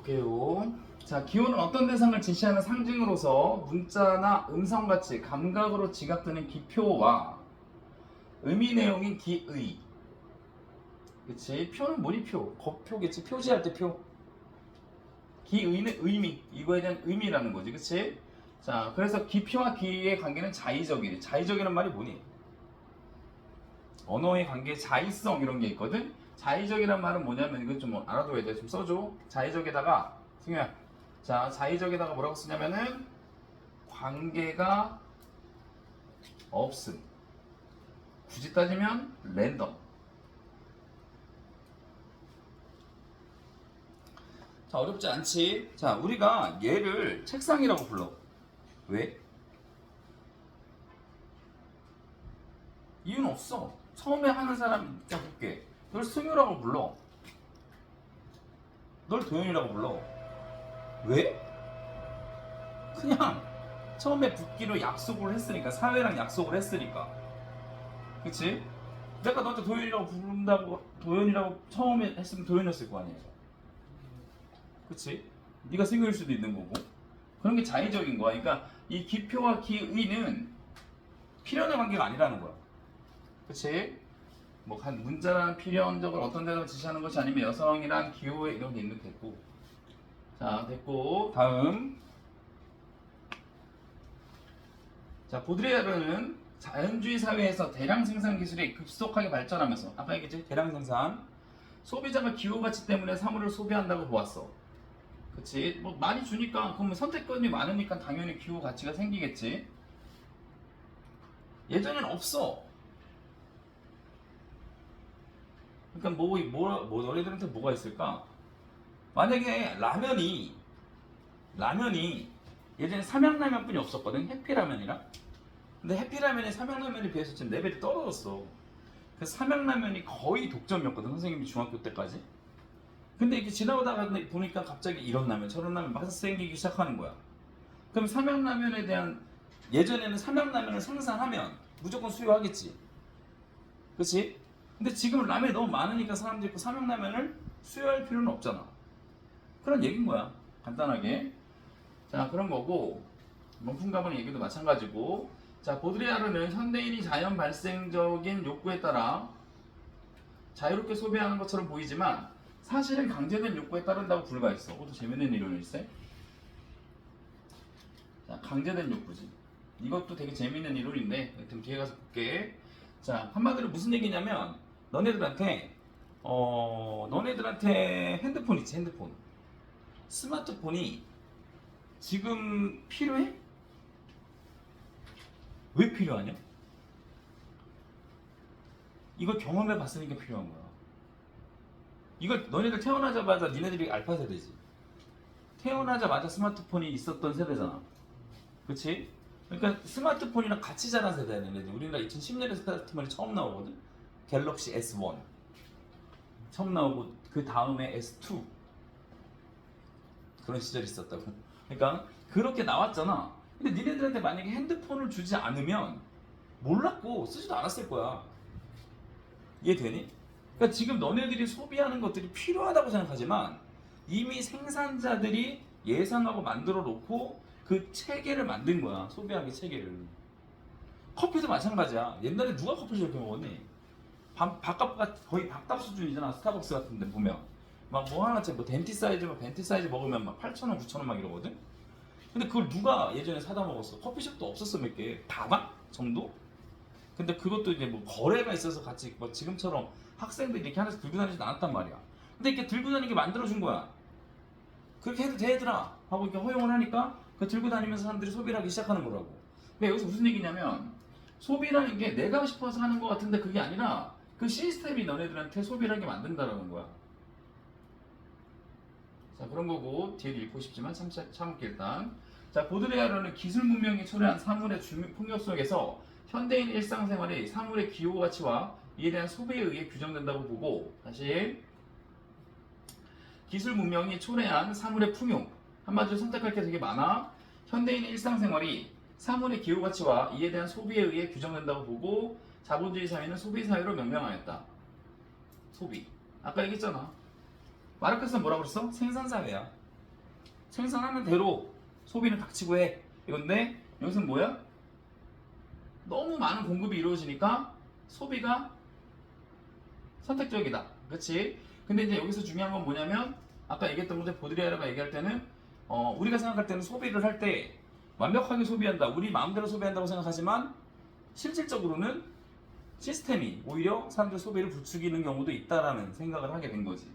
볼게요. 자, 기호는 어떤 대상을 지시하는 상징으로서 문자나 음성같이 감각으로 지각되는 기표와 의미 내용인 기의. 그치? 표는 뭐니 표? 거표겠지? 표시할 때 표. 기의는 의미. 이거에 대한 의미라는 거지. 그치? 자, 그래서 기표와 기의 관계는 자의적이래. 자의적이란 말이 뭐니? 언어의 관계 자의성 이런 게 있거든? 자의적이란 말은 뭐냐면 이거 좀 알아둬야 돼. 좀 써줘. 자의적에다가 승우야. 자, 자의적에다가 뭐라고 쓰냐면은 관계가 없음. 굳이 따지면 랜덤. 자, 어렵지 않지? 자, 우리가 얘를 책상이라고 불러. 왜? 이유는 없어. 처음에 하는 사람 자 볼게. 널 승유라고 불러. 널 도현이라고 불러. 왜? 그냥 처음에 붙기로 약속을 했으니까. 사회랑 약속을 했으니까. 그치? 내가 너한테 도현이라고 부른다고 도현이라고 처음에 했으면 도현이었을 거 아니에요. 그치? 네가 승유일 수도 있는 거고. 그런 게 자의적인 거야. 그러니까 이 기표와 기의는 필연의 관계가 아니라는 거야. 그치? 뭐 한 문자란 필연적으로 어떤 대상을 지시하는 것이 아니면 여성이란 기호에 이런 게 있는 됐고. 자, 됐고. 다음. 자, 보드레아르는 자연주의 사회에서 대량 생산 기술이 급속하게 발전하면서 아까 얘기했지? 대량 생산. 소비자가 기호 가치 때문에 사물을 소비한다고 보았어. 그치? 뭐 많이 주니까 그러면 선택권이 많으니까 당연히 기호 가치가 생기겠지. 예전엔 없어. 그러니까 뭐 너희들한테 뭐가 있을까? 만약에 라면이 예전에 삼양라면뿐이 없었거든. 해피라면이랑. 근데 해피라면이 삼양라면에 비해서 지금 레벨이 떨어졌어. 그래서 삼양라면이 거의 독점이었거든. 선생님이 중학교 때까지. 근데 이렇게 지나오다가 보니까 갑자기 이런 라면 저런 라면 막 생기기 시작하는 거야. 그럼 삼양라면에 대한 예전에는 삼양라면을 생산하면 무조건 수요하겠지. 그치? 근데 지금 라면이 너무 많으니까 사람들이 그 삼양라면을 수요할 필요는 없잖아. 그런 얘기인 거야. 간단하게. 자, 그런 거고 명품 가방 얘기도 마찬가지고. 자, 보드레아르는 현대인이 자연 발생적인 욕구에 따라 자유롭게 소비하는 것처럼 보이지만 사실은 강제된 욕구에 따른다고 불과했어. 그것도 재밌는 이론일세. 자, 강제된 욕구지. 이것도 되게 재밌는 이론인데 하여튼 뒤에 가서 볼게. 자, 한마디로 무슨 얘기냐면 너네들한테 핸드폰 있지. 핸드폰 스마트폰이 지금 필요해? 왜 필요하냐? 이걸 경험해 봤으니까 필요한 거야. 이걸 너네들 태어나자마자 니네들이 알파 세대지. 태어나자마자 스마트폰이 있었던 세대잖아. 그치? 그러니까 스마트폰이랑 같이 자란 세대야. 얘네들. 우리나라 2010년에 스마트폰이 처음 나오거든. 갤럭시 S1 처음 나오고 그 다음에 S2 그런 시절이 있었다고. 그러니까 그렇게 나왔잖아. 근데 니네들한테 만약에 핸드폰을 주지 않으면 몰랐고 쓰지도 않았을 거야. 이해되니? 그러니까 지금 너네들이 소비하는 것들이 필요하다고 생각하지만 이미 생산자들이 예상하고 만들어 놓고 그 체계를 만든 거야. 소비하기 체계를. 커피도 마찬가지야. 옛날에 누가 커피 저렇게 먹었니? 밥값 거의 밥값 수준이잖아. 스타벅스 같은 데 보면 막 뭐 하나짜리 뭐 벤티 사이즈 먹으면 막 8,000원 9,000원 막 이러거든. 근데 그걸 누가 예전에 사다 먹었어? 커피숍도 없었어. 몇 개 다방 정도? 근데 그것도 이제 뭐 거래가 있어서 같이 뭐 지금처럼 학생들이 이렇게 하나씩 들고 다니지 않았단 말이야. 근데 이렇게 들고 다니게 만들어준 거야. 그렇게 해도 돼 얘들아 하고 이렇게 허용을 하니까 그 들고 다니면서 사람들이 소비를 하기 시작하는 거라고. 근데 여기서 무슨 얘기냐면 소비라는 게 내가 싶어서 하는 것 같은데 그게 아니라 그 시스템이 너네들한테 소비를 하게 만든다라는 거야. 자, 그런 거고 뒤에도 읽고 싶지만 참을게 일단. 자, 보드레아르는 기술 문명이 초래한 사물의 풍요 속에서 현대인 일상생활이 사물의 기호 가치와 이에 대한 소비에 의해 규정된다고 보고, 다시 기술 문명이 초래한 사물의 풍요, 한마디로 선택할 게 되게 많아. 현대인 일상생활이 사물의 기호 가치와 이에 대한 소비에 의해 규정된다고 보고 자본주의 사회는 소비 사회로 명명하였다. 소비. 아까 얘기했잖아. 마르크스는 뭐라고 그랬어? 생산 사회야. 생산하는 대로 소비는 닥치고 해. 이건데 여기서는 뭐야? 너무 많은 공급이 이루어지니까 소비가 선택적이다. 그렇지? 근데 이제 여기서 중요한 건 뭐냐면 아까 얘기했던 건데 보드리아르가 얘기할 때는 우리가 생각할 때는 소비를 할 때 완벽하게 소비한다. 우리 마음대로 소비한다고 생각하지만 실질적으로는 시스템이 오히려 사람들 소비를 부추기는 경우도 있다라는 생각을 하게 된 거지.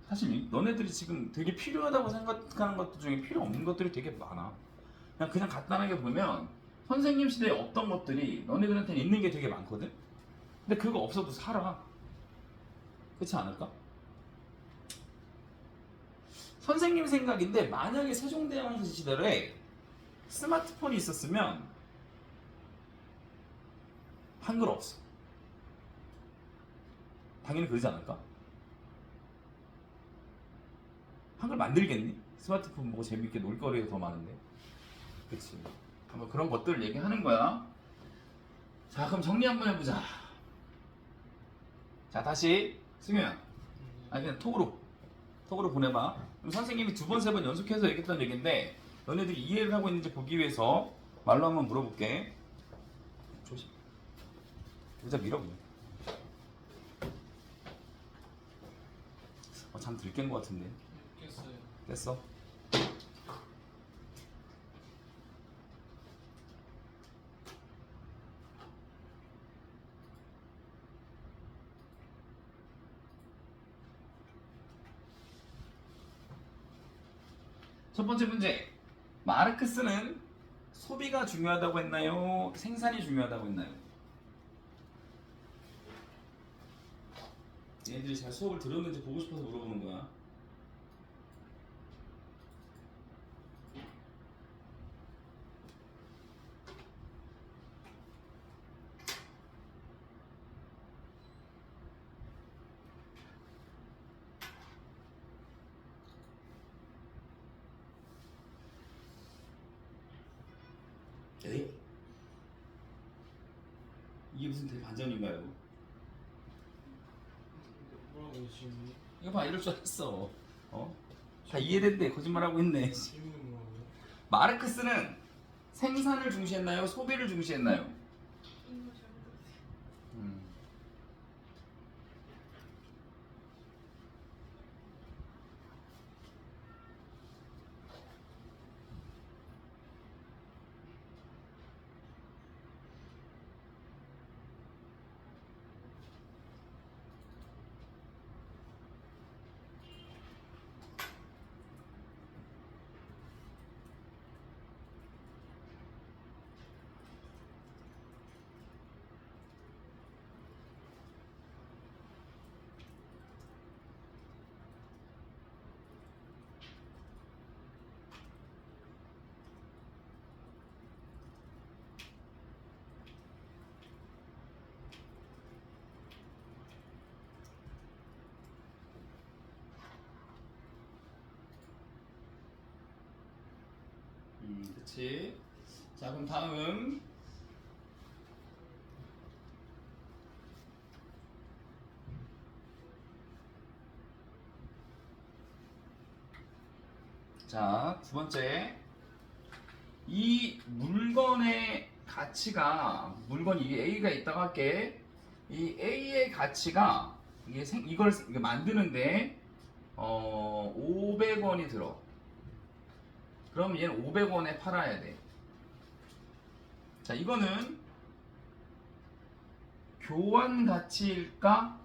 사실 너네들이 지금 되게 필요하다고 생각하는 것들 중에 필요 없는 것들이 되게 많아. 그냥 간단하게 보면 선생님 시대에 없던 것들이 너네들한테는 있는 게 되게 많거든? 근데 그거 없어도 살아. 그렇지 않을까? 선생님 생각인데 만약에 세종대왕 시절에 스마트폰이 있었으면 한글 없어. 당연히 그러지 않을까? 한글 만들겠니? 스마트폰 보고 재밌게 놀 거리가 더 많은데. 그치. 한번 그런 것들을 얘기하는 거야. 자, 그럼 정리 한번 해보자. 자, 다시 승효야. 아니 그냥 톡으로 보내봐. 그럼 선생님이 두 번, 세 번 연속해서 얘기했던 얘기인데 너네들이 이해를 하고 있는지 보기 위해서 말로 한번 물어볼게. 조심. 의자 밀어 그냥. 잠 들깬 것 같은데. 깼어요. 깼어? 첫 번째 문제. 마르크스는 소비가 중요하다고 했나요? 생산이 중요하다고 했나요? 얘네들이 잘 수업을 들었는지 보고 싶어서 물어보는 거야. 에이? 이게 무슨 대반전인가요? 뭐라고 지금 이거 봐, 이럴 줄 알았어. 다 이해된대. 거짓말하고 있네. 질문이 뭐라고요? 마르크스는 생산을 중시했나요? 소비를 중시했나요? 음. 그치. 자, 그럼 다음. 자, 두 번째. 이 물건의 가치가, 물건 이게 A가 있다고 할게. 이 A의 가치가, 이걸 만드는데, 500원이 들어. 그럼 얘는 500원에 팔아야 돼. 자, 이거는 교환 가치일까?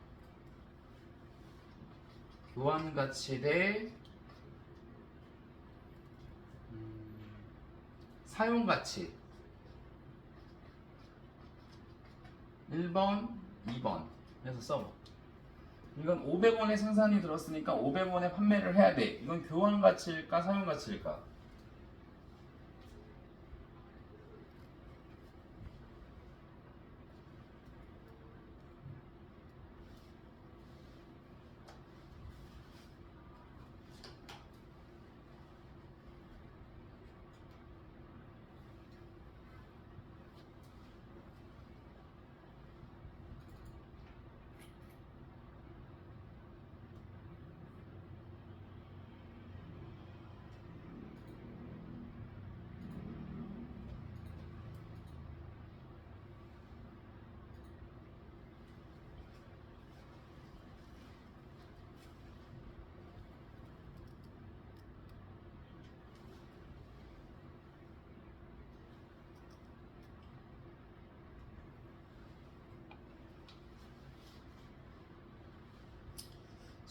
교환 가치 대 사용 가치. 1번, 2번 해서 써봐. 이건 500원에 생산이 들었으니까 500원에 판매를 해야 돼. 이건 교환 가치일까? 사용 가치일까?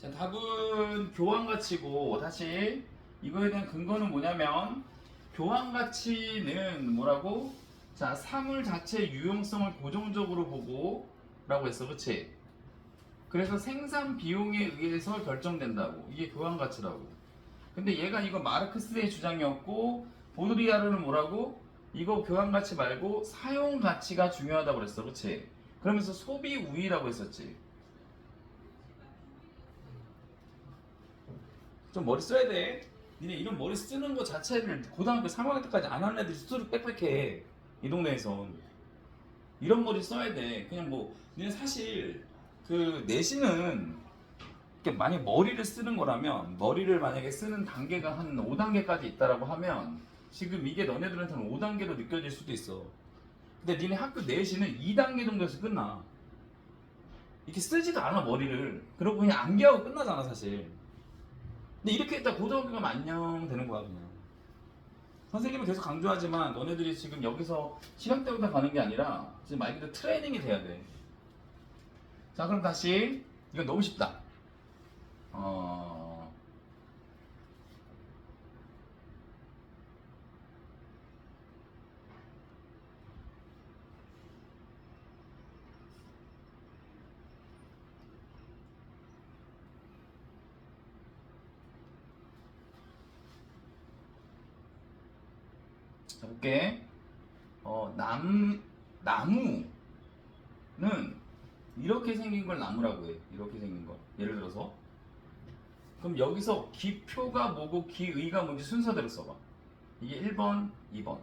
자, 답은 교환 가치고 다시 이거에 대한 근거는 뭐냐면 교환 가치는 뭐라고? 자, 사물 자체의 유용성을 고정적으로 보고 라고 했어. 그치? 그래서 생산 비용에 의해서 결정된다고. 이게 교환 가치라고. 근데 얘가 이거 마르크스의 주장이었고 보드리아르는 뭐라고? 이거 교환 가치 말고 사용 가치가 중요하다고 그랬어. 그치? 그러면서 소비 우위라고 했었지. 좀 머리 써야 돼. 니네 이런 머리 쓰는 거 자체를 고등학교 3학년 때까지 안 하는 애들이 수두룩 빽빽해. 이 동네에선. 이런 머리 써야 돼. 그냥 뭐, 니네 사실 그 내신은 이렇게 만약 머리를 쓰는 거라면 머리를 만약에 쓰는 단계가 한 5단계까지 있다라고 하면 지금 이게 너네들한테는 5단계로 느껴질 수도 있어. 근데 니네 학교 내신은 2단계 정도에서 끝나. 이렇게 쓰지도 않아 머리를. 그러고 그냥 암기하고 끝나잖아 사실. 근데 이렇게 했다 고등학교 가면 안녕 되는 거야 그냥. 선생님은 계속 강조하지만 너네들이 지금 여기서 시간 때우다 가는 게 아니라 지금 말 그대로 트레이닝이 돼야 돼. 자 그럼 다시 이건 너무 쉽다. 어... 자 볼게. 나무는 이렇게 생긴 걸 나무라고 해. 이렇게 생긴 거. 예를 들어서 그럼 여기서 기표가 뭐고 기의가 뭔지 순서대로 써봐. 이게 1번, 2번.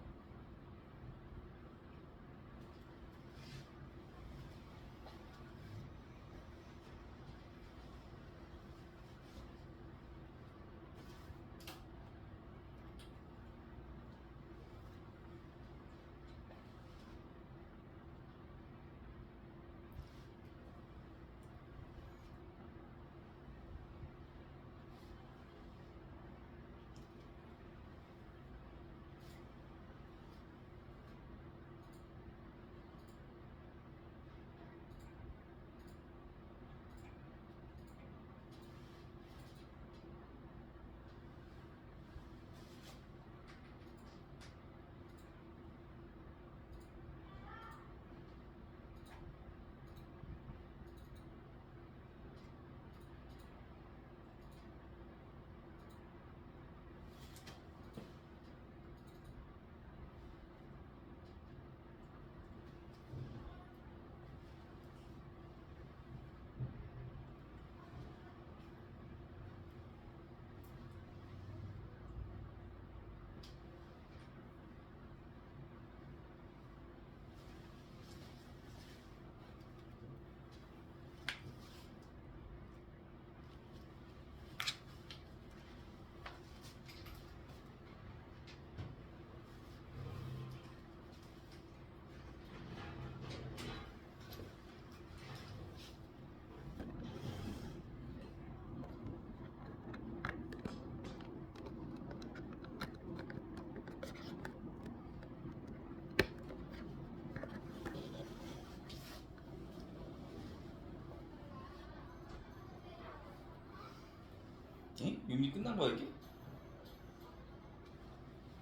이미 끝난 거야 이게?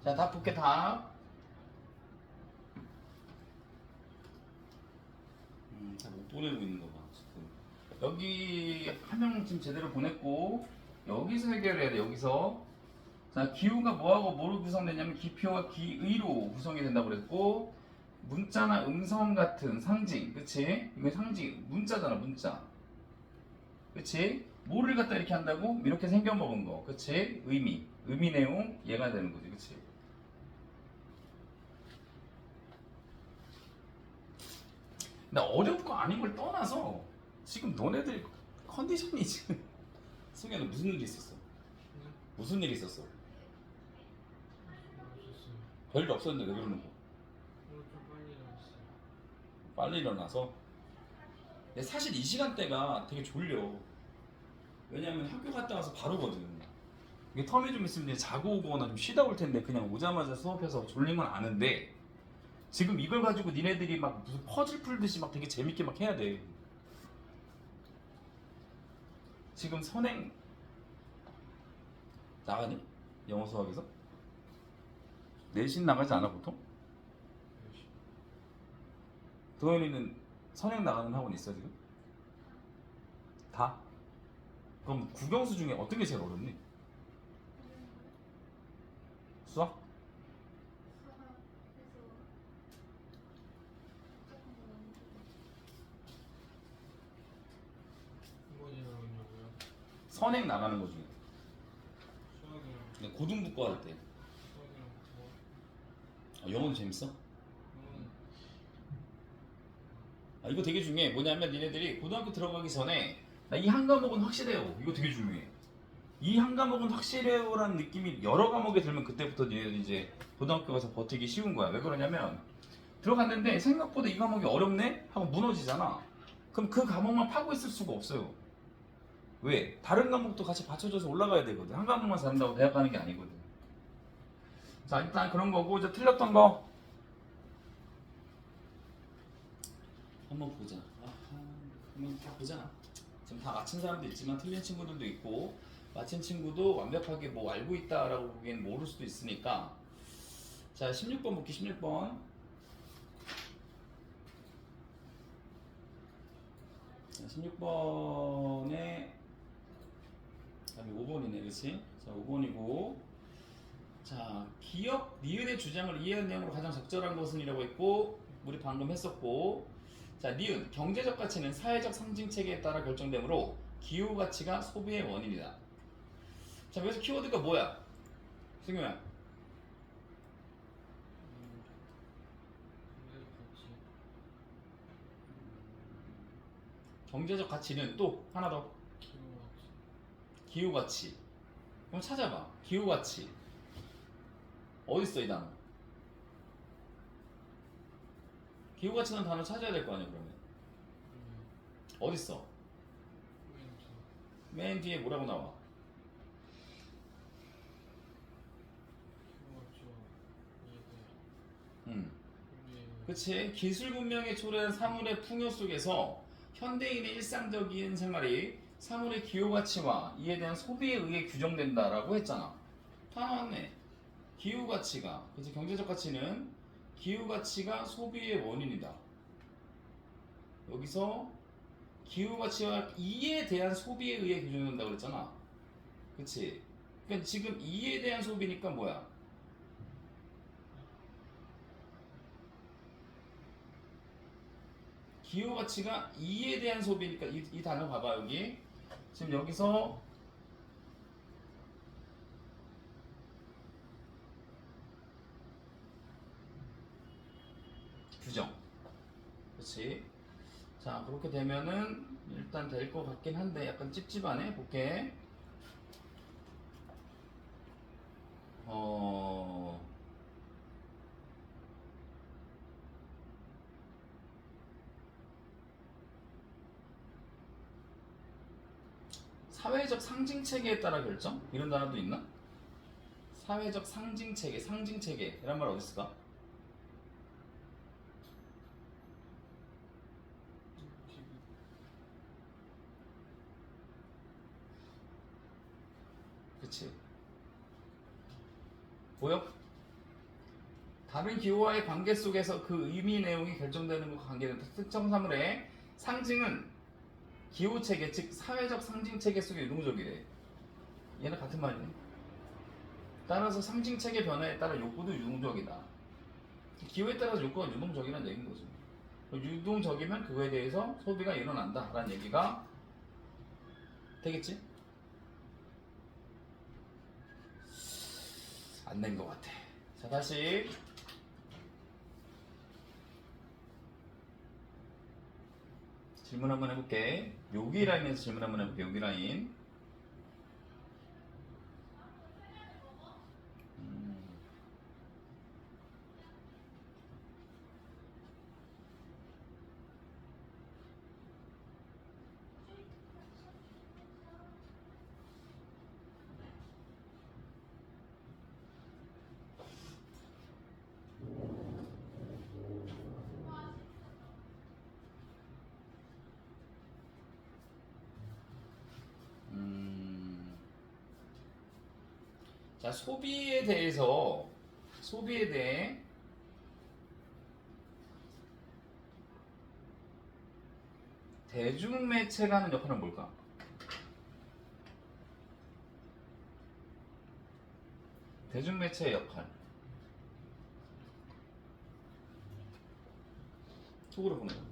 자, 답 볼게 답. 잘 못 보내고 있는 거 봐. 지금. 여기 한 명 지금 제대로 보냈고 여기서 해결해야 돼. 여기서 자 기후가 뭐하고 뭐로 구성되냐면 기표와 기의로 구성이 된다고 그랬고 문자나 음성 같은 상징, 그치? 이건 상징, 문자잖아 문자, 그치? 뭐를 갖다 이렇게 한다고? 이렇게 생겨먹은 거, 그치? 의미 내용 얘가 되는 거지, 그치? 근데 어렵고 아닌 걸 떠나서 지금 너네들 컨디션이 지금 승현은 무슨 일이 있었어? 네? 무슨 일이 있었어? 없었어요. 별일 없었는데 왜 그러는 거? 오늘 좀 빨리 일어났어요. 빨리 일어나서? 근데 사실 이 시간대가 되게 졸려. 왜냐면 학교 갔다 와서 바로거든. 이게 텀이 좀 있으면 이제 자고 오거나 좀 쉬다 올 텐데 그냥 오자마자 수업해서 졸린 건 아는데 지금 이걸 가지고 니네들이 막 무슨 퍼즐 풀듯이 막 되게 재밌게 막 해야 돼. 지금 선행 나가니? 영어 수학에서? 내신 나가지 않아 보통? 도현이는 선행 나가는 학원 있어 지금? 다? 그럼 국영수 중에 어떤 게 제일 어렵니? 수학? 한번이나 오냐고요? 선행 나가는 거 중에 수학이랑 근데 고등부과 할 때 수학이랑 뭐 영어는 재밌어? 영어는 이거 되게 중요해. 뭐냐면 니네들이 고등학교 들어가기 전에 나 이 한 과목은 확실해요. 이거 되게 중요해. 이 한 과목은 확실해요라는 느낌이 여러 과목에 들면 그때부터 니네들이 이제 고등학교 가서 버티기 쉬운 거야. 왜 그러냐면 들어갔는데 생각보다 이 과목이 어렵네? 하고 무너지잖아. 그럼 그 과목만 파고 있을 수가 없어요. 왜? 다른 과목도 같이 받쳐줘서 올라가야 되거든. 한 과목만 잘한다고 대학 가는 게 아니거든. 자, 일단 그런 거고 이제 틀렸던 거 한번 보자. 한번 다 보자. 지금 다 맞힌 사람도 있지만 틀린 친구들도 있고 맞힌 친구도 완벽하게 뭐 알고 있다라고 보기엔 모를 수도 있으니까. 자, 16번 볼게. 16번. 16번에 다음에 5번이네, 그렇지? 자, 5번이고. 자, 기억 니은의 주장을 이해한 내용으로 가장 적절한 것은 이라고 했고 우리 방금 했었고. 자, 니은 경제적 가치는 사회적 상징 체계에 따라 결정되므로 기후 가치가 소비의 원인이다. 자, 여기서 키워드가 뭐야? 승규야. 경제적 가치 경제적 가치는 또 하나 더 기후 가치 기후 가치. 그럼 찾아봐. 기후 가치 어디 있어 이 단어? 기후 가치라는 단어 찾아야 될 거 아니야 그러면. 어디 있어? 멘트 맨 뒤에 뭐라고 나와? 기후 가치와 이해돼 음. 우리 그치. 기술 문명에 초래한 사물의 풍요 속에서 현대인의 일상적인 생활이 사물의 기후 가치와 이에 대한 소비에 의해 규정된다라고 했잖아. 다 나왔네. 기후 가치가, 그치. 경제적 가치는 기후 가치가 소비의 원인이다. 여기서 기후 가치와 이에 대한 소비에 의해 규정된다고 그랬잖아. 그치. 그러니까 지금 이에 대한 소비니까 뭐야? 기후 가치가 이에 대한 소비니까 이 단어 봐봐 여기. 지금 여기서 규정. 그렇지. 자, 그렇게 되면은 일단 될 것 같긴 한데 약간 찝찝하네. 볼게. 어. 사회적 상징 체계에 따라 결정? 이런 단어도 있나? 사회적 상징 체계, 상징 체계. 이란 말 어디 있을까? 지금 그치. 보여? 다른 기호와의 관계 속에서 그 의미 내용이 결정되는 것과 관계된 특정 사물의 상징은 기호 체계, 즉 사회적 상징 체계 속에 유동적이래. 얘는 같은 말이네. 따라서 상징 체계 변화에 따라 욕구도 유동적이다. 기호에 따라서 욕구가 유동적이라는 얘기인 거죠. 유동적이면 그거에 대해서 소비가 일어난다라는 얘기가 되겠지? 안 된 것 같아. 자, 다시 질문 한번 해볼게. 여기 라인에서 질문 한번 해볼게. 여기 라인. 자, 소비에 대해서 소비에 대해 대중매체가 하는 역할은 뭘까? 대중매체의 역할. 속으로 보는 거.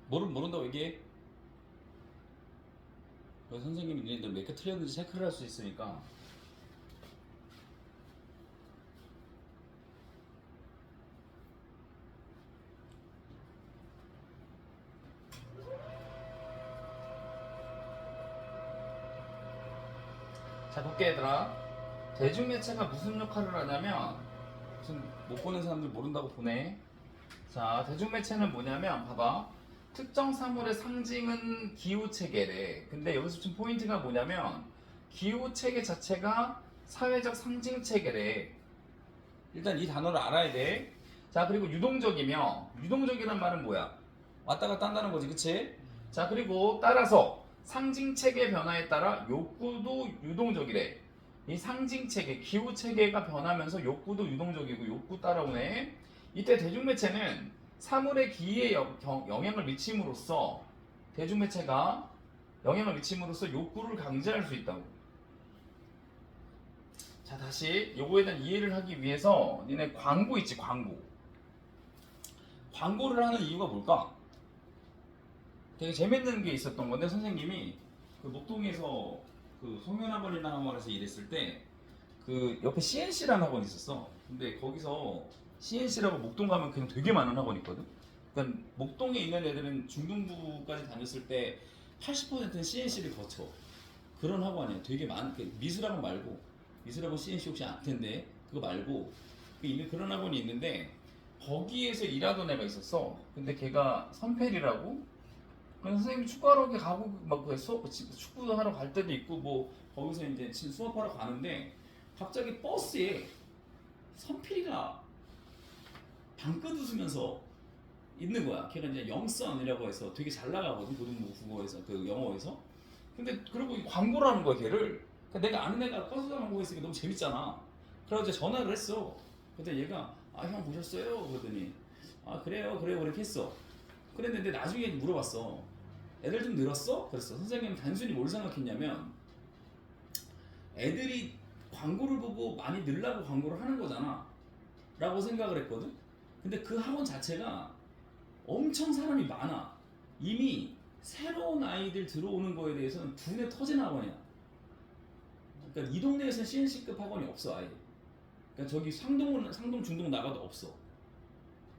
모른다고 얘기해. 그래서 선생님이 니네들 몇 개 틀렸는지 체크를 할 수 있으니까. 자, 볼게 얘들아. 대중매체가 무슨 역할을 하냐면, 무슨 못 보는 사람들 모른다고 보네. 자, 대중매체는 뭐냐면 봐봐. 특정 사물의 상징은 기후체계래. 근데 여기서 좀 포인트가 뭐냐면 기후체계 자체가 사회적 상징체계래. 일단 이 단어를 알아야 돼. 자, 그리고 유동적이며, 유동적이란 말은 뭐야? 왔다 갔다 한다는 거지, 그치? 자, 그리고 따라서 상징체계 변화에 따라 욕구도 유동적이래. 이 상징체계, 기후체계가 변하면서 욕구도 유동적이고 욕구 따라오네. 이때 대중매체는 사물의 기에 영향을 미침으로써, 대중매체가 영향을 미침으로써 욕구를 강제할 수 있다고. 자, 다시 요거에 대한 이해를 하기 위해서 니네 광고 있지, 광고. 광고를 하는 이유가 뭘까? 되게 재밌는 게 있었던 건데, 선생님이 그 목동에서 그 송면학원이라는 학원에서 일했을 때 그 옆에 CNC라는 학원이 있었어. 근데 거기서 CNC라고 목동 가면 그냥 되게 많은 학원이 있거든. 그러니까 목동에 있는 애들은 중등부까지 다녔을 때 80%는 CNC를 거쳐. 그런 학원이야. 되게 미술학원 말고, 미술학원 CNC 혹시 알 텐데 그거 말고 그런 학원이 있는데 거기에서 일하던 애가 있었어. 근데 걔가 선펠이라고. 그래서 선생님이 축구하러 이렇게 가고 막 수업 축구 하러 갈 때도 있고 뭐 거기서 이제 수업하러 가는데 갑자기 버스에 선필이가 방긋 웃으면서 있는 거야. 걔가 이제 영선이라고 해서 되게 잘 나가거든, 고등부 국어에서, 그 영어에서. 근데 그리고 광고를 하는 거야, 걔를. 그러니까 내가 아는 애가 버스 광고 했으니까 너무 재밌잖아. 그래서 이제 전화를 했어. 근데 얘가 형 보셨어요? 그러더니 그래요 그렇게 했어. 그랬는데 나중에 물어봤어. 애들 좀 늘었어? 그랬어. 선생님은 단순히 뭘 생각했냐면 애들이 광고를 보고 많이 늘라고 광고를 하는 거잖아 라고 생각을 했거든. 근데 그 학원 자체가 엄청 사람이 많아. 이미 새로운 아이들 들어오는 거에 대해서는 두뇌 터진 학원이야. 그러니까 이 동네에서는 CNC급 학원이 없어, 아예. 그러니까 저기 상동 중동 나가도 없어.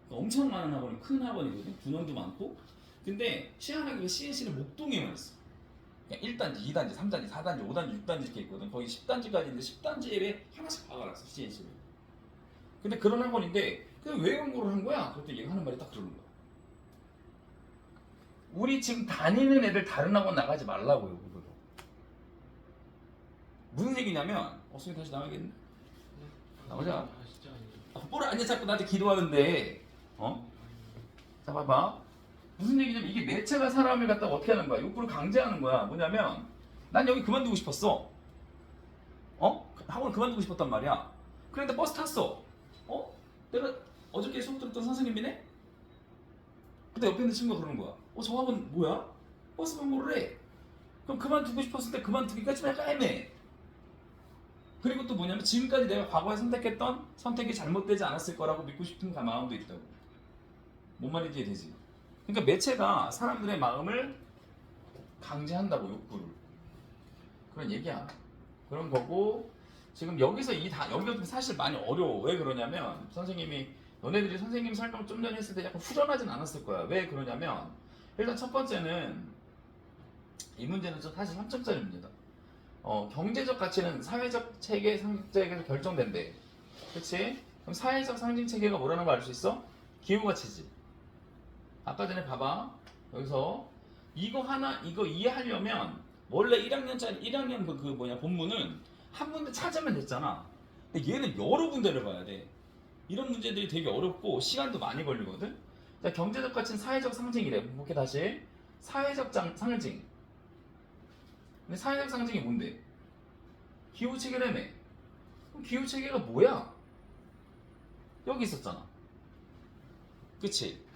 그러니까 엄청 많은 학원이, 큰 학원이거든. 군원도 많고. 근데 희한하게 CNC는 목동에만 있어. 그러니까 1단지, 2단지, 3단지, 4단지, 5단지, 6단지 이렇게 있거든. 거기 10단지까지 있는데 10단지에 하나씩 박아놨어, CNC를. 근데 그런 학원인데 그냥 왜 광고를 한 거야? 그랬더니 얘가 하는 말이 딱 그러는 거야. 우리 지금 다니는 애들 다른 학원 나가지 말라고요, 그거로. 무슨 얘기냐면, 선생님 다시 나가겠네? 나오자. 진짜 아니죠. 뭐라 앉아 자꾸 나한테 기도하는데, 자 봐봐. 무슨 얘기냐면 이게 매체가 사람을 갖다가 어떻게 하는 거야? 욕구를 강제하는 거야. 뭐냐면 난 여기 그만두고 싶었어. 학원을 그만두고 싶었단 말이야. 그런데 버스 탔어. 내가 어저께 수업 들었던 선생님이네? 근데 옆에 있는 친구가 그러는 거야. 저 학원 뭐야? 버스 번호를 해. 그럼 그만두고 싶었을 때 그만두기가 좀 약간 애매해. 그리고 또 뭐냐면 지금까지 내가 과거에 선택했던 선택이 잘못되지 않았을 거라고 믿고 싶은 마음도 있다고. 뭔 말인지 이해되지? 그러니까 매체가 사람들의 마음을 강제한다고, 욕구를. 그런 얘기야. 그런 거고, 지금 여기서 여기가 사실 많이 어려워. 왜 그러냐면 선생님이 너네들이 선생님 설명 좀 전에 했을 때 약간 후련하진 않았을 거야. 왜 그러냐면 일단 첫 번째는 이 문제는 좀 사실 3점짜리입니다. 경제적 가치는 사회적 체계, 상징 체계에서 결정된대. 그치? 그럼 사회적 상징 체계가 뭐라는 거 알 수 있어? 기후 가치지. 아까 전에 봐봐. 여기서 이거 이해하려면 원래 1학년 본문은 한 군데 찾으면 됐잖아. 근데 얘는 여러 군데를 봐야 돼. 이런 문제들이 되게 어렵고 시간도 많이 걸리거든. 자, 경제적 가치는 사회적 상징이래. 볼게 다시. 사회적 상징. 근데 사회적 상징이 뭔데? 기후체계라며. 그럼 기후체계가 뭐야? 여기 있었잖아. 그치?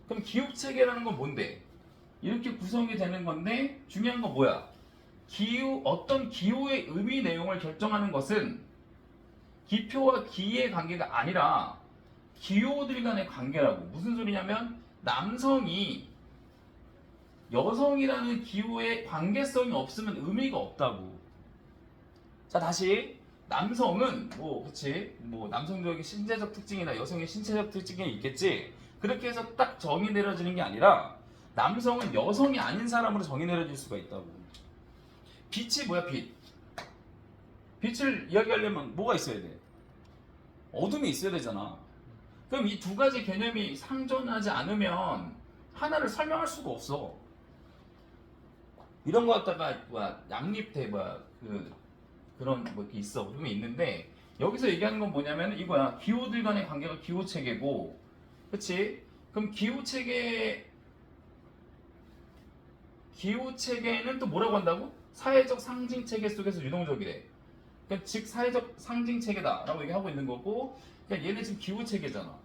그럼 기후체계라는 건 뭔데? 이렇게 구성이 되는 건데 중요한 건 뭐야? 어떤 기후의 의미 내용을 결정하는 것은 기표와 기의 관계가 아니라 기호들 간의 관계라고. 무슨 소리냐면 남성이 여성이라는 기호의 관계성이 없으면 의미가 없다고. 자, 다시 남성은 남성적인 신체적 특징이나 여성의 신체적 특징이 있겠지. 그렇게 해서 딱 정의 내려지는 게 아니라 남성은 여성이 아닌 사람으로 정의 내려질 수가 있다고. 빛이 뭐야? 빛을 이야기하려면 뭐가 있어야 돼? 어둠이 있어야 되잖아. 그럼 이 두 가지 개념이 상존하지 않으면 하나를 설명할 수가 없어. 이런 거 갖다가 양립대 그런 이렇게 있어. 그런 게 있는데 여기서 얘기하는 건 뭐냐면 이거야. 기호들 간의 관계가 기호 체계고, 그렇지? 그럼 기호 체계는 또 뭐라고 한다고? 사회적 상징 체계 속에서 유동적이래. 그러니까 즉 사회적 상징 체계다라고 얘기하고 있는 거고, 그러니까 얘는 지금 기후 체계잖아.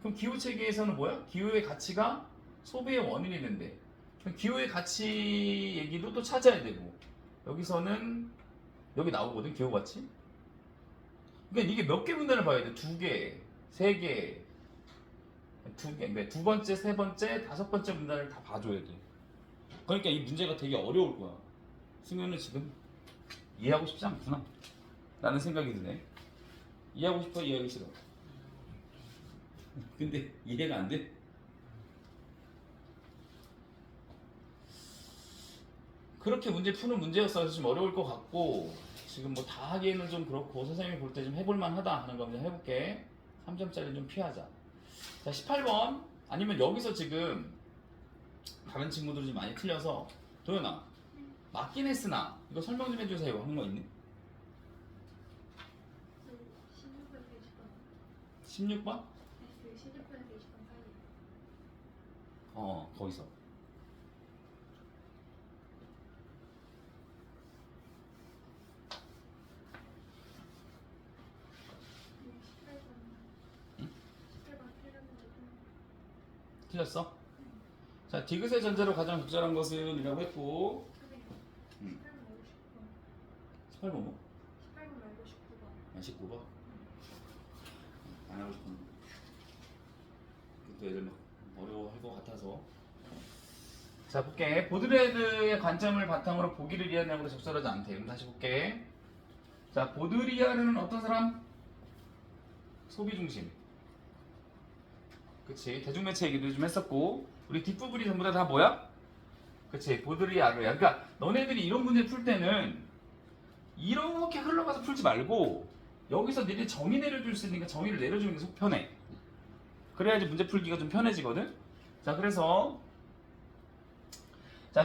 그럼 기후 체계에서는 뭐야? 기후의 가치가 소비의 원인이 된대. 그럼 기후의 가치 얘기도 또 찾아야 되고, 여기서는 여기 나오거든, 기후 가치. 그러니까 이게 몇 개 문제를 봐야 돼? 2개, 3개, 2개, 두 번째, 세 번째, 다섯 번째 문단을 다 봐줘야 돼. 그러니까 이 문제가 되게 어려울 거야. 승현은 지금 이해하고 싶지 않구나 라는 생각이 드네. 이해하고 싶어? 이해하기 싫어? 근데 이해가 안 돼? 그렇게 문제 푸는 문제였어서 좀 어려울 것 같고, 지금 뭐 다 하기에는 좀 그렇고 선생님이 볼 때 좀 해볼만 하다 하는 거 한번 해볼게. 3점짜리 좀 피하자. 자, 18번. 아니면 여기서 지금 다른 친구들이 좀 많이 틀려서 도연아, 맞긴 했으나 이거 설명 좀 해주세요 하는 거 있니? 16번? 그 16번에서 20번 사이에. 거기서. 응? 18번 틀렸는데 틀렸어? 자, 디귿의 전제로 가장 적절한 것은 이라고 했고, 18번 말고 19번. 18번 뭐? 18번 말고 19번. 19번? 안 하고 싶었는데 또 애들 막 어려워할 것 같아서. 자, 볼게. 보드레드의 관점을 바탕으로 보기를 이해하는 적절하지 않대. 그럼 다시 볼게. 자, 보드리아르는 어떤 사람? 소비 중심. 그치. 대중매체 얘기도 좀 했었고, 우리 뒷부분이 전부 다 뭐야? 그치. 보드리아르야. 그러니까 너네들이 이런 문제 풀 때는 이렇게 흘러가서 풀지 말고 여기서 니네 정의 내려줄 수 있으니까 정의를 내려주는 게 속 편해. 그래야지 문제 풀기가 좀 편해지거든. 자, 그래서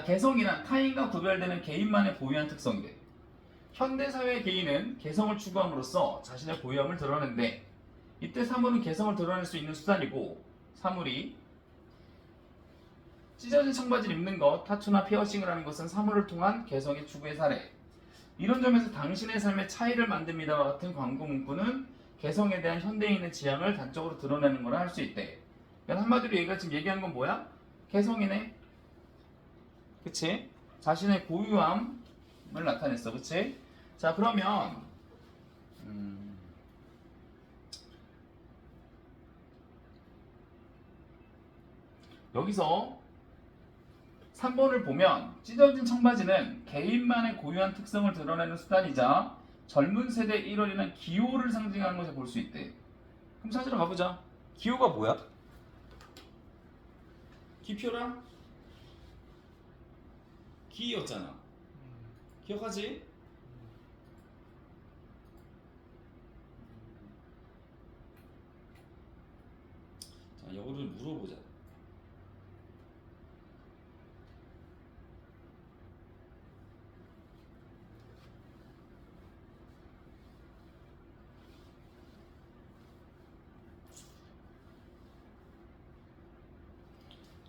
개성이란 타인과 구별되는 개인만의 고유한 특성이래. 현대사회의 개인은 개성을 추구함으로써 자신의 고유함을 드러낸데, 이때 3번은 개성을 드러낼 수 있는 수단이고 사물이 찢어진 청바지를 입는 것, 타투나 피어싱을 하는 것은 사물을 통한 개성의 추구의 사례. 이런 점에서 당신의 삶의 차이를 만듭니다와 같은 광고 문구는 개성에 대한 현대인의 지향을 단적으로 드러내는 거라 할 수 있대. 그러니까 한마디로 얘가 지금 얘기한 건 뭐야? 개성이네. 그치? 자신의 고유함을 나타냈어. 그치? 자, 그러면 여기서 3번을 보면 찢어진 청바지는 개인만의 고유한 특성을 드러내는 수단이자 젊은 세대의 일원이나 기호를 상징하는 것을 볼 수 있대. 그럼 찾으러 가보자. 기호가 뭐야? 기표랑 기였잖아. 기억하지? 자, 이거를 물어보자.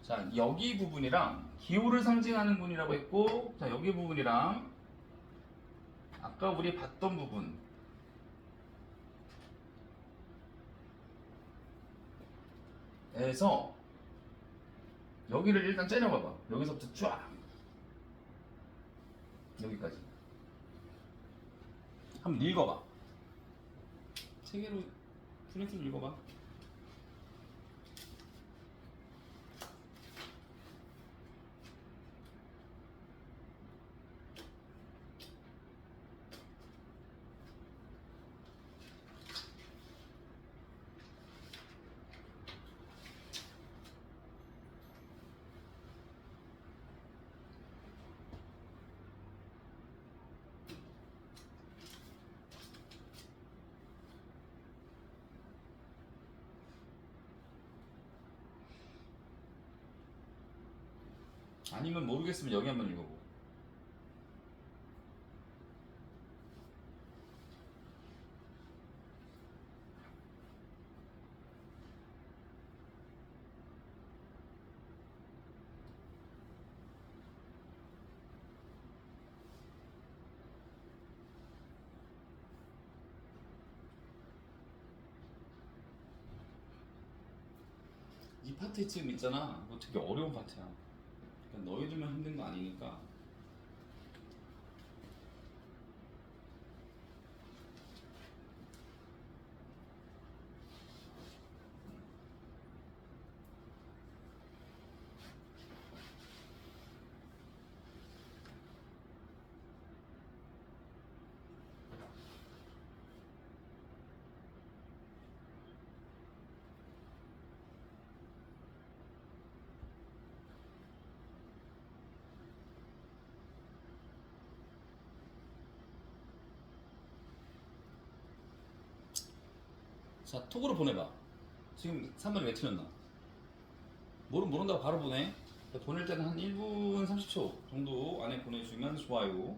자, 여기 부분이랑 기호를 상징하는 분이라고 했고, 자, 여기 부분이랑 아까 우리 봤던 부분에서 여기를 일단 째려봐봐. 여기서부터 쫙 여기까지 한번 읽어봐. 책으로 프린트를 읽어봐. 아니면 모르겠으면 여기 한번 읽어보고. 이 파트 지금 있잖아. 이거 되게 어려운 파트야. 그러니까 너희들만 힘든 거 아니니까. 자, 톡으로 보내봐. 지금 3번이 왜 틀렸나? 모른다고 바로 보내. 보낼 때는 한 1분 30초 정도 안에 보내주면 좋아요.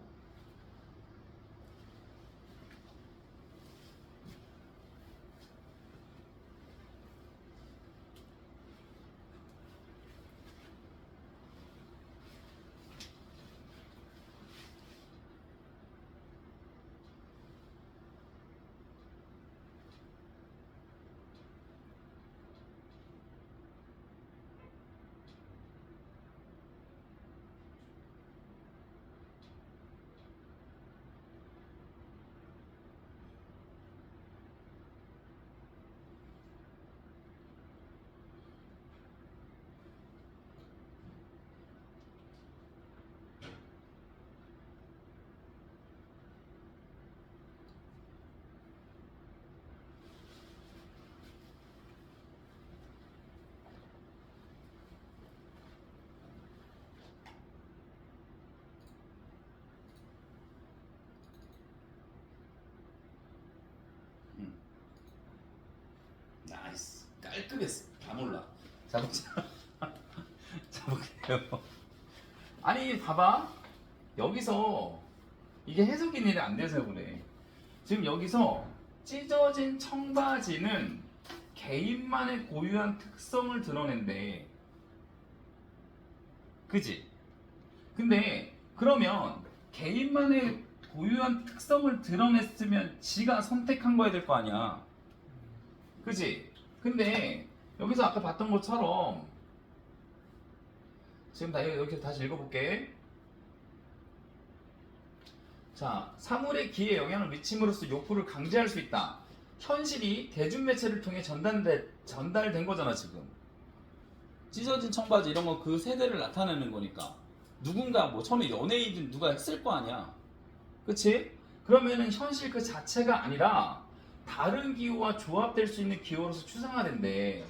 나이스. 깔끔했어. 다 몰라. 자, 보자. 자, 볼게요. 아니, 봐봐. 여기서 이게 해석이 일이 안 돼서 그래. 지금 여기서 찢어진 청바지는 개인만의 고유한 특성을 드러낸대. 그지? 근데 그러면 개인만의 고유한 특성을 드러냈으면 지가 선택한 거야 될 거 아니야. 그지? 근데 여기서 아까 봤던 것처럼 지금 이렇게 다시 읽어볼게. 자, 사물의 기에 영향을 미침으로써 욕구를 강제할 수 있다. 현실이 대중매체를 통해 전달된 거잖아 지금. 찢어진 청바지 이런 거 그 세대를 나타내는 거니까 누군가 뭐 처음에 연예인들 누가 했을 거 아니야. 그치? 그러면은 현실 그 자체가 아니라 다른 기호와 조합될 수 있는 기호로서 추상화된대.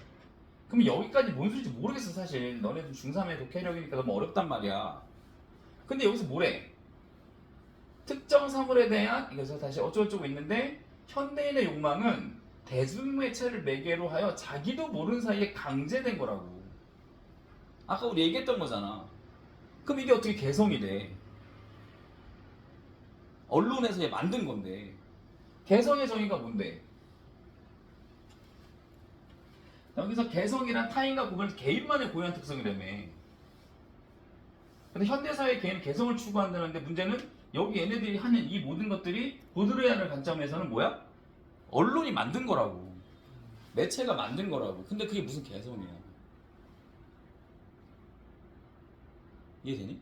그럼 여기까지 뭔 소리인지 모르겠어 사실. 너네도 중3의 독해력이니까 너무 어렵단 말이야. 근데 여기서 뭐래? 특정 사물에 대한, 그래서 다시 어쩌고저쩌고 있는데 현대인의 욕망은 대중매체를 매개로 하여 자기도 모르는 사이에 강제된 거라고. 아까 우리 얘기했던 거잖아. 그럼 이게 어떻게 개성이 돼? 언론에서 만든 건데. 개성의 정의가 뭔데? 여기서 개성이란 타인과 구별 개인만의 고유한 특성이라며. 근데 현대사회 개인은 개성을 추구한다는데 문제는 여기 얘네들이 하는 이 모든 것들이 보드레아르 관점에서는 뭐야? 언론이 만든 거라고. 매체가 만든 거라고. 근데 그게 무슨 개성이야? 이해되니?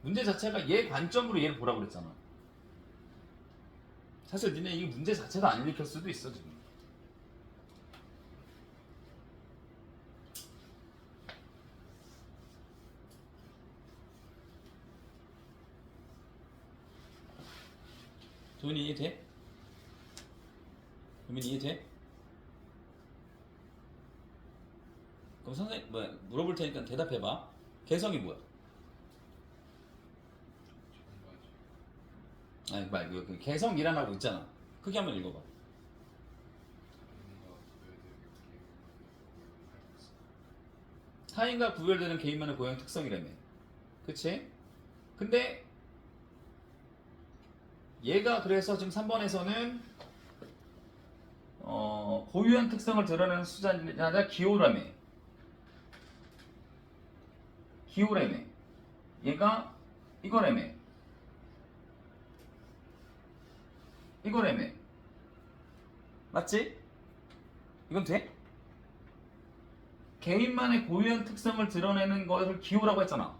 문제 자체가 얘 관점으로 얘를 보라고 그랬잖아. 사실 니네 이게 문제 자체가 안 읽힐 수도 있어 지금. 도현이 이해돼? 도현이 이해돼? 그럼 선생님 물어볼 테니까 대답해봐. 개성이 뭐야? 아니 말고 그 개성이라고 있잖아. 크게 한번 읽어봐. 타인과 구별되는 개인만의 고유한 특성이라며. 그치? 근데 얘가 그래서 지금 3번에서는 고유한 특성을 드러내는 수단이자 기호라며. 기호라며. 얘가 이거라며. 이거라며. 맞지? 이건 돼? 개인만의 고유한 특성을 드러내는 것을 기호라고 했잖아.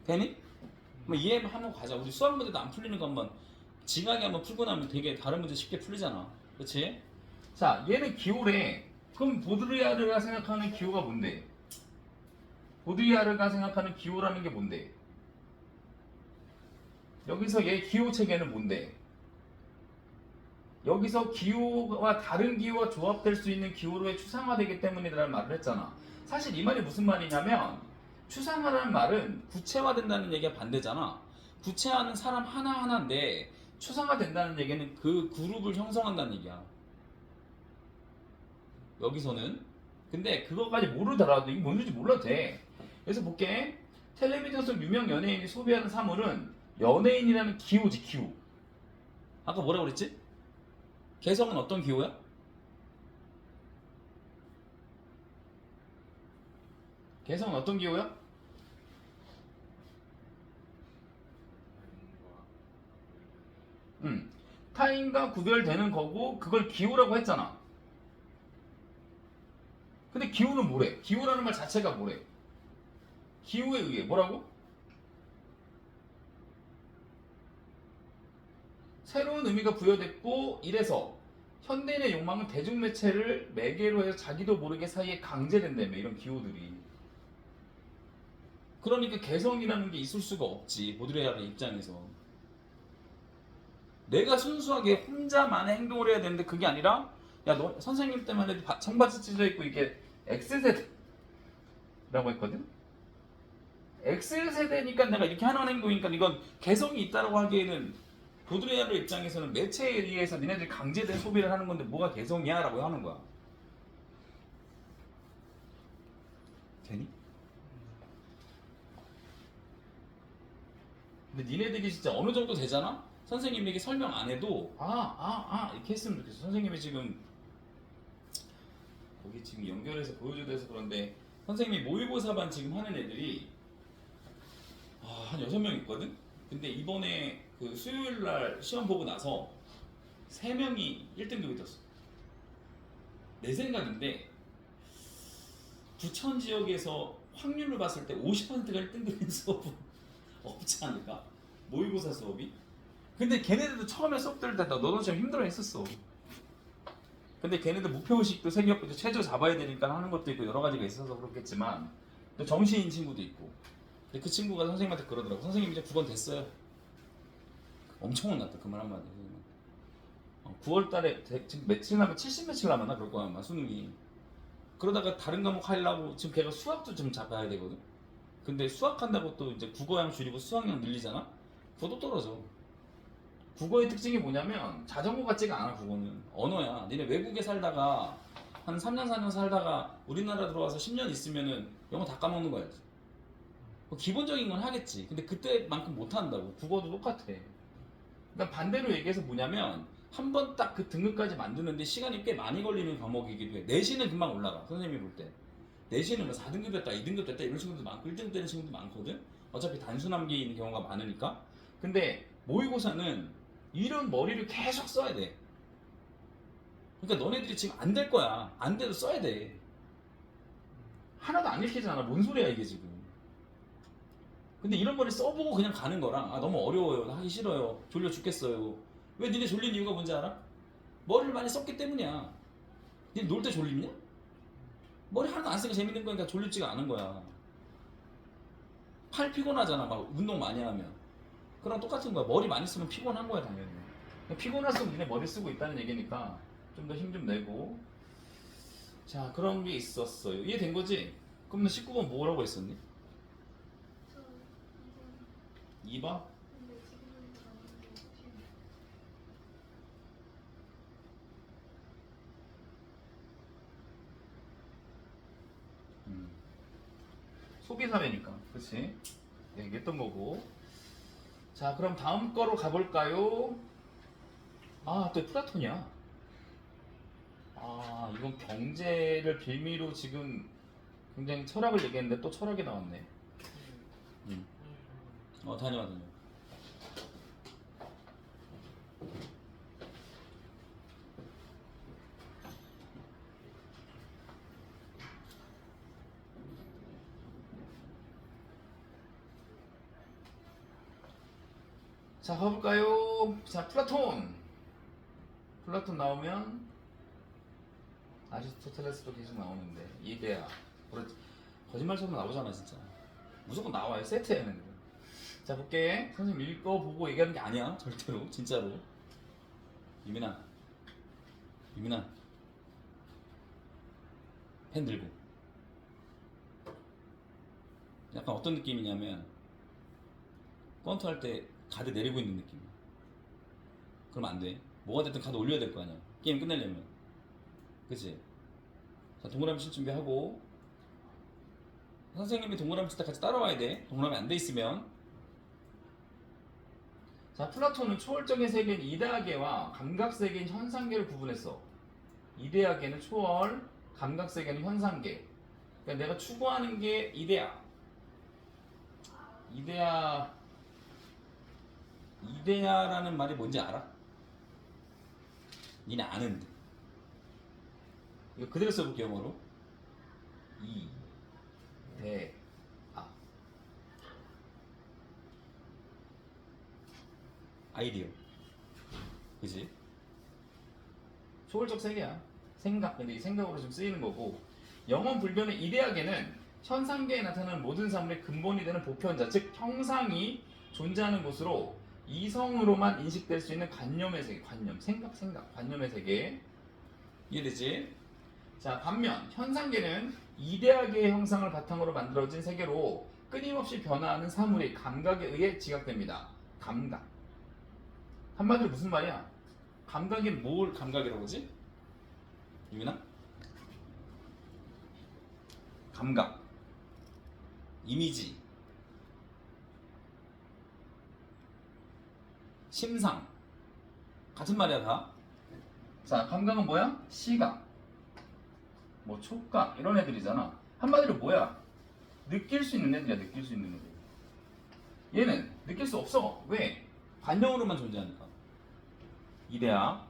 되니? 뭐 이해 한번 가자. 우리 수학 문제도 안 풀리는 거 한번 징하게 한번 풀고 나면 되게 다른 문제 쉽게 풀리잖아. 그렇지? 자, 얘는 기호래. 그럼 보드리아르가 생각하는 기호가 뭔데? 보드리아르가 생각하는 기호라는 게 뭔데? 여기서 얘 기호 체계는 뭔데? 여기서 기호와 다른 기호와 조합될 수 있는 기호로의 추상화되기 때문이라는 말을 했잖아. 사실 이 말이 무슨 말이냐면 추상화라는 말은 구체화된다는 얘기가 반대잖아. 구체화는 사람 하나하나인데 추상화된다는 얘기는 그 그룹을 형성한다는 얘기야. 여기서는. 근데 그거까지 모르더라도 이게 뭔지 몰라도 돼. 그래서 볼게. 텔레비전 속 유명 연예인이 소비하는 사물은 연예인이라는 기호지, 기호. 아까 뭐라고 그랬지? 개성은 어떤 기호야? 개성은 어떤 기호야? 타인과 구별되는 거고 그걸 기호라고 했잖아. 근데 기호는 뭐래? 기호라는 말 자체가 뭐래? 기호에 의해 뭐라고? 새로운 의미가 부여됐고 이래서 현대인의 욕망은 대중매체를 매개로 해서 자기도 모르게 사이에 강제된다며 이런 기호들이. 그러니까 개성이라는 게 있을 수가 없지. 보드레아르 입장에서. 내가 순수하게 혼자만의 행동을 해야 되는데 그게 아니라 야 너 선생님 때만 해도 청바지 찢어져 있고 이게 X세대라고 했거든? X세대니까 내가 이렇게 하는 행동이니까 이건 개성이 있다라고 하기에는 보드레아르 입장에서는 매체에 의해서 니네들이 강제된 소비를 하는 건데 뭐가 개성이야? 라고 하는 거야. 되니? 근데 니네들이 진짜 어느 정도 되잖아? 선생님에게 설명 안 해도 이렇게 했으면 좋겠어. 선생님이 지금 거기 지금 연결해서 보여줘야 돼서 그런데 선생님이 모의고사반 지금 하는 애들이 한 6명 있거든? 근데 이번에 그 수요일 날 시험 보고 나서 3명이 1등급이 떴어. 내 생각인데 부천 지역에서 확률로 봤을 때 50%가 1등급인 수업은 없지 않을까? 모의고사 수업이? 근데 걔네들도 처음에 수업 들을 때 너도 좀 힘들어 했었어. 근데 걔네들 목표의식도 생겼고 최저 잡아야 되니까 하는 것도 있고 여러 가지가 있어서 그렇겠지만 또 정시인 친구도 있고. 근데 그 친구가 선생님한테 그러더라고. 선생님 이제 9번 됐어요. 엄청 혼났다 그 말 한마디. 9월 달에 지금 며칠 남았 70 며칠 남았나 그럴 거야 아마 수능이. 그러다가 다른 과목 하려고 지금 걔가 수학도 좀 잡아야 되거든. 근데 수학 한다고 또 이제 국어양 줄이고 수학양 늘리잖아. 그것도 떨어져. 국어의 특징이 뭐냐면 자전거 같지가 않아. 국어는 언어야. 니네 외국에 살다가 한 3년 4년 살다가 우리나라 들어와서 10년 있으면은 영어 다 까먹는 거 알지? 뭐 기본적인 건 하겠지. 근데 그때만큼 못 한다고. 국어도 똑같아. 그러니까 반대로 얘기해서 뭐냐면 한 번 딱 그 등급까지 만드는데 시간이 꽤 많이 걸리는 과목이기도 해. 내신은 금방 올라가. 선생님이 볼 때. 내신은 뭐 4등급 됐다, 2등급 됐다 이런 친구도 많고 1등급 되는 친구도 많거든. 어차피 단순함기 있는 경우가 많으니까. 근데 모의고사는 이런 머리를 계속 써야 돼. 그러니까 너네들이 지금 안 될 거야. 안 돼도 써야 돼. 하나도 안 읽히잖아. 뭔 소리야 이게 지금. 근데 이런 머리 써보고 그냥 가는 거랑 너무 어려워요. 나 하기 싫어요. 졸려 죽겠어요. 왜 니네 졸린 이유가 뭔지 알아? 머리를 많이 썼기 때문이야. 니네 놀 때 졸립냐? 머리 하나도 안 쓰니까 재밌는 거니까 졸립지가 않은 거야. 팔 피곤하잖아. 막 운동 많이 하면. 그랑 똑같은 거야. 머리 많이 쓰면 피곤한 거야 당연히. 피곤할수록 니네 머리 쓰고 있다는 얘기니까 좀 더 힘 좀 내고. 자 그런 게 있었어요. 이해된 거지? 그럼 너 19번 뭐라고 했었니? 저 2번. 2번? 근데 지금은 나오는데 혹시 소비사회니까 그치? 얘기했던 거고. 자 그럼 다음 거로 가볼까요? 또 플라톤이야. 이건 경제를 빌미로 지금 굉장히 철학을 얘기했는데 또 철학이 나왔네. 다녀와. 자 가볼까요? 자 플라톤 나오면 아리스토텔레스도 계속 나오는데 이데아. 거짓말처럼 나오잖아 진짜. 무조건 나와요. 세트야 얘는. 자 볼게. 선생님 읽어보고 얘기하는 게 아니야 절대로. 진짜로. 유민아 펜 들고. 약간 어떤 느낌이냐면 권투 할 때 가드 내리고 있는 느낌. 그러면 안 돼. 뭐가 됐든 가드 올려야 될 거 아니야. 게임 끝내려면. 그치? 자 동그라미 칠 준비하고. 선생님이 동그라미 칠 때 같이 따라와야 돼. 동그라미 안 돼 있으면. 자 플라톤은 초월적인 세계인 이데아계와 감각세계인 현상계를 구분했어. 이데아계는 초월, 감각세계는 현상계. 그러니까 내가 추구하는 게 이데아라는 말이 뭔지 알아? 니네 아는데. 이거 그대로 써볼게 영어로. 이데아. 아이디어. 그지? 초월적 세계야. 생각. 근데 이 생각으로 좀 쓰이는 거고. 영원 불변의 이데아계는 현상계에 나타나는 모든 사물의 근본이 되는 보편자, 즉 형상이 존재하는 곳으로 이성으로만 인식될 수 있는 관념의 세계. 생각. 관념의 세계. 이해되지? 자, 반면 현상계는 이데아계의 형상을 바탕으로 만들어진 세계로 끊임없이 변화하는 사물이 감각에 의해 지각됩니다. 감각. 한마디로 무슨 말이야? 감각이 뭘 감각이라고 하지? 유민아? 감각, 이미지, 심상. 같은 말이야 다. 자, 감각은 뭐야? 시각, 뭐 촉각 이런 애들이잖아. 한마디로 뭐야? 느낄 수 있는 애들이야. 느낄 수 있는 애들. 얘는 느낄 수 없어. 왜? 관념으로만 존재하니까. 이데아.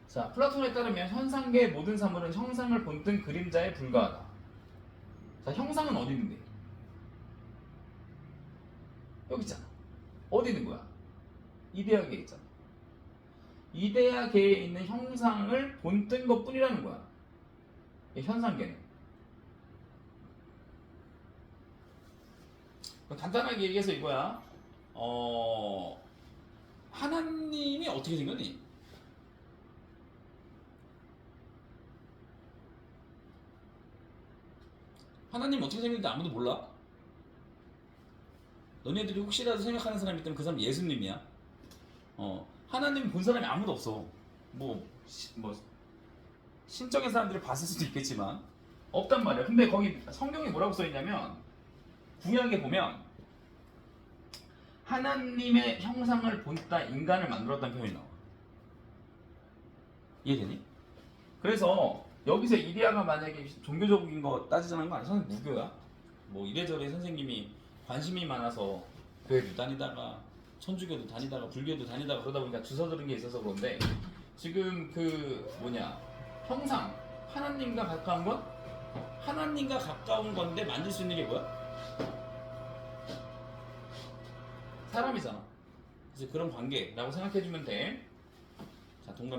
자, 플라톤에 따르면 현상계의 모든 사물은 형상을 본뜬 그림자에 불과하다. 자, 형상은 어디 있는데? 여기 있잖아. 어디 있는 거야? 이데아계에 있잖아. 이데아계에 있는 형상을 본뜬 것 뿐이라는 거야. 이 현상계는. 간단하게 얘기해서 이거야. 하나님이 어떻게 생겼니? 하나님 어떻게 생겼는지 아무도 몰라? 너네들이 혹시라도 생각하는 사람이 있다면 그 사람 예수님이야. 하나님 본 사람이 아무도 없어. 뭐 신적인 사람들이 봤을 수도 있겠지만 없단 말이야. 근데 거기 성경에 뭐라고 써있냐면 구약에 보면 하나님의 형상을 본따 인간을 만들었다는 표현이 나와. 이해되니? 그래서 여기서 이데아가 만약에 종교적인 거 따지자는 거 아니야. 선생님 무교야. 뭐 이래저래 선생님이 관심이 많아서 교회도 다니다가 천주교도 다니다가 불교도 다니다가 그러다 보니까 주워 들은 게 있어서 그런데 지금 그 형상 하나님과 가까운 건 하나님과 가까운 건데 만들 수 있는 게 뭐야? 사람이잖아. 그래서 그런 관계라고 생각해주면 돼. 자, 동감.